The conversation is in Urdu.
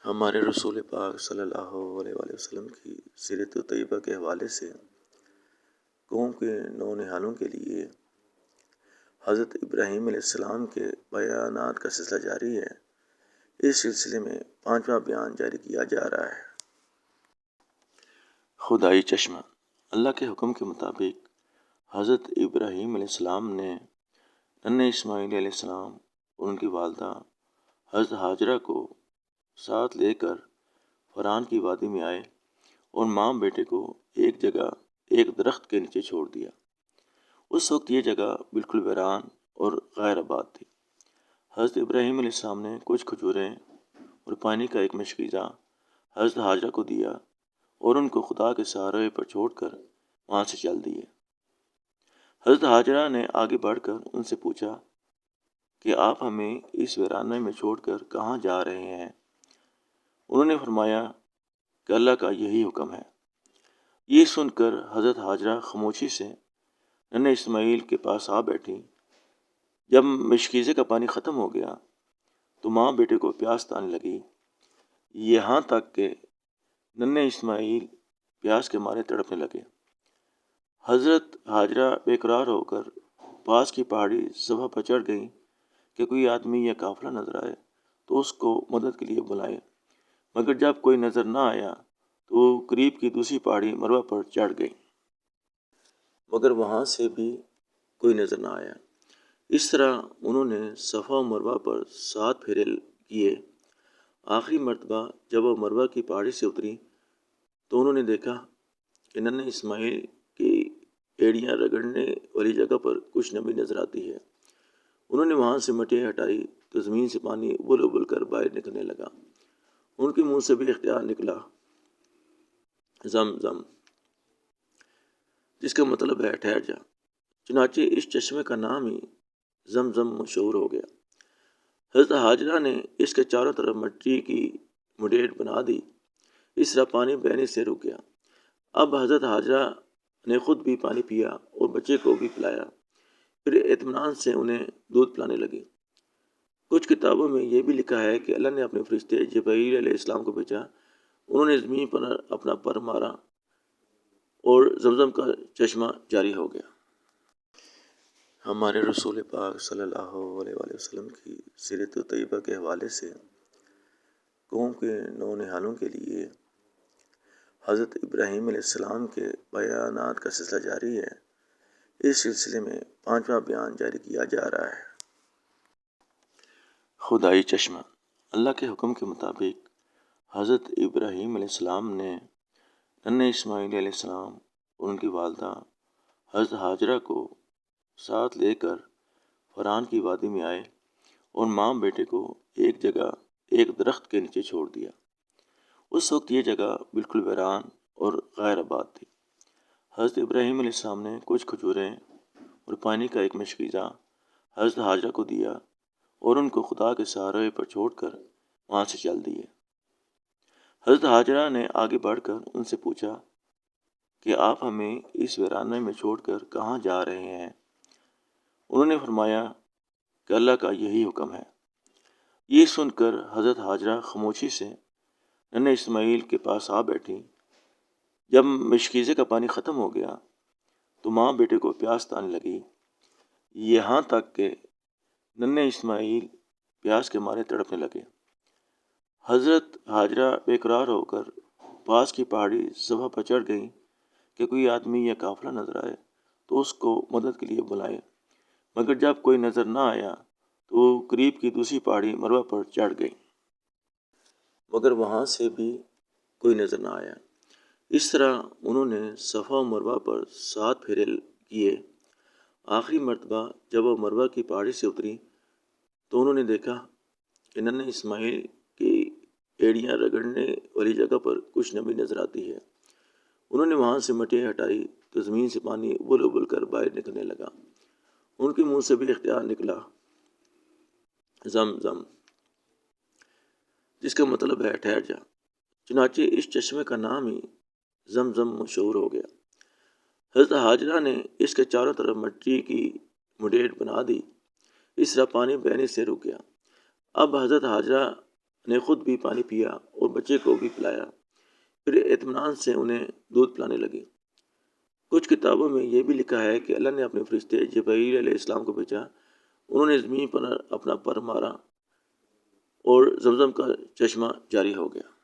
ہمارے رسول پاک صلی اللہ علیہ وآلہ وسلم کی سیرت طیبہ کے حوالے سے قوم کے نونہالوں کے لیے حضرت ابراہیم علیہ السلام کے بیانات کا سلسلہ جاری ہے۔ اس سلسلے میں 5واں بیان جاری کیا جا رہا ہے۔ خدائی چشمہ۔ اللہ کے حکم کے مطابق حضرت ابراہیم علیہ السلام نے ننھے اسماعیل علیہ السلام اور ان کی والدہ حضرت ہاجرہ کو ساتھ لے کر فران کی وادی میں آئے اور ماں بیٹے کو ایک جگہ ایک درخت کے نیچے چھوڑ دیا۔ اس وقت یہ جگہ بالکل ویران اور غیر آباد تھی۔ حضرت ابراہیم علیہ السلام نے کچھ کھجوریں اور پانی کا ایک مشکیزہ حضرت ہاجرہ کو دیا اور ان کو خدا کے سہارے پر چھوڑ کر وہاں سے چل دیے۔ حضرت ہاجرہ نے آگے بڑھ کر ان سے پوچھا کہ آپ ہمیں اس ویرانے میں چھوڑ کر کہاں جا رہے ہیں؟ انہوں نے فرمایا کہ اللہ کا یہی حکم ہے۔ یہ سن کر حضرت ہاجرہ خاموشی سے ننھے اسماعیل کے پاس آ بیٹھی۔ جب مشکیزے کا پانی ختم ہو گیا تو ماں بیٹے کو پیاس تانے لگی، یہاں تک کہ ننھے اسماعیل پیاس کے مارے تڑپنے لگے۔ حضرت ہاجرہ بے قرار ہو کر پاس کی پہاڑی صفحہ پر چڑھ گئیں کہ کوئی آدمی یا قافلہ نظر آئے تو اس کو مدد کے لیے بلائے، مگر جب کوئی نظر نہ آیا تو وہ قریب کی دوسری پہاڑی مروہ پر چڑھ گئی، مگر وہاں سے بھی کوئی نظر نہ آیا۔ اس طرح انہوں نے صفا و مروہ پر 7 پھیرے کیے۔ آخری مرتبہ جب وہ مروہ کی پہاڑی سے اتری تو انہوں نے دیکھا کہ ننھے اسماعیل کی ایڑیاں رگڑنے والی جگہ پر کچھ نمی نظر آتی ہے۔ انہوں نے وہاں سے مٹی ہٹائی تو زمین سے پانی ابل ابل کر باہر نکلنے لگا۔ ان کے منہ سے بھی اختیار نکلا، زم زم، جس کا مطلب ہے ٹھہر جا۔ چنانچہ اس چشمے کا نام ہی زمزم مشہور ہو گیا۔ حضرت ہاجرہ نے اس کے چاروں طرف مٹی کی مڈیٹ بنا دی، اس طرح پانی بہنے سے رک گیا۔ اب حضرت ہاجرہ نے خود بھی پانی پیا اور بچے کو بھی پلایا، پھر اطمینان سے انہیں دودھ پلانے لگی۔ کچھ کتابوں میں یہ بھی لکھا ہے کہ اللہ نے اپنے فرشتے جبرائیل علیہ السلام کو بھیجا، انہوں نے زمین پر اپنا پر مارا اور زمزم کا چشمہ جاری ہو گیا۔ ہمارے رسول پاک صلی اللہ علیہ وآلہ وسلم کی سیرت طیبہ کے حوالے سے قوم کے نونہالوں کے لیے حضرت ابراہیم علیہ السلام کے بیانات کا سلسلہ جاری ہے۔ اس سلسلے میں 5واں بیان جاری کیا جا رہا ہے۔ خدائی چشمہ۔ اللہ کے حکم کے مطابق حضرت ابراہیم علیہ السلام نے ننھے اسماعیل علیہ السلام اور ان کی والدہ حضرت ہاجرہ کو ساتھ لے کر فران کی وادی میں آئے اور ماں بیٹے کو ایک جگہ ایک درخت کے نیچے چھوڑ دیا۔ اس وقت یہ جگہ بالکل ویران اور غیر آباد تھی۔ حضرت ابراہیم علیہ السلام نے کچھ کھجوریں اور پانی کا ایک مشکیزہ حضرت ہاجرہ کو دیا اور ان کو خدا کے سہارے پر چھوڑ کر وہاں سے چل دیے۔ حضرت ہاجرہ نے آگے بڑھ کر ان سے پوچھا کہ آپ ہمیں اس ویرانے میں چھوڑ کر کہاں جا رہے ہیں؟ انہوں نے فرمایا کہ اللہ کا یہی حکم ہے۔ یہ سن کر حضرت ہاجرہ خاموشی سے ننھے اسماعیل کے پاس آ بیٹھی۔ جب مشکیزے کا پانی ختم ہو گیا تو ماں بیٹے کو پیاس تانے لگی، یہاں تک کہ ننھے اسماعیل پیاس کے مارے تڑپنے لگے۔ حضرت ہاجرہ بے قرار ہو کر پاس کی پہاڑی صفحہ پر چڑھ گئیں کہ کوئی آدمی یا قافلہ نظر آئے تو اس کو مدد کے لیے بلائے، مگر جب کوئی نظر نہ آیا تو وہ قریب کی دوسری پہاڑی مروہ پر چڑھ گئی، مگر وہاں سے بھی کوئی نظر نہ آیا۔ اس طرح انہوں نے صفا و مروہ پر 7 پھیرے کیے۔ آخری مرتبہ جب وہ مروہ کی پہاڑی سے اتری تو انہوں نے دیکھا کہ ننھے اسماعیل کی ایڑیاں رگڑنے والی جگہ پر کچھ نمی نظر آتی ہے۔ انہوں نے وہاں سے مٹی ہٹائی تو زمین سے پانی ابل ابل کر باہر نکلنے لگا۔ ان کے منہ سے بھی اختیار نکلا، زم زم، جس کا مطلب ہے ٹھہر جا۔ چنانچہ اس چشمے کا نام ہی زمزم مشہور ہو گیا۔ حضرت ہاجرہ نے اس کے چاروں طرف مٹی کی مڈیٹ بنا دی، اس طرح پانی بہنے سے رک گیا۔ اب حضرت ہاجرہ نے خود بھی پانی پیا اور بچے کو بھی پلایا، پھر اطمینان سے انہیں دودھ پلانے لگی۔ کچھ کتابوں میں یہ بھی لکھا ہے کہ اللہ نے اپنے فرشتے جبرائیل علیہ السلام کو بھیجا، انہوں نے زمین پر اپنا پر مارا اور زمزم کا چشمہ جاری ہو گیا۔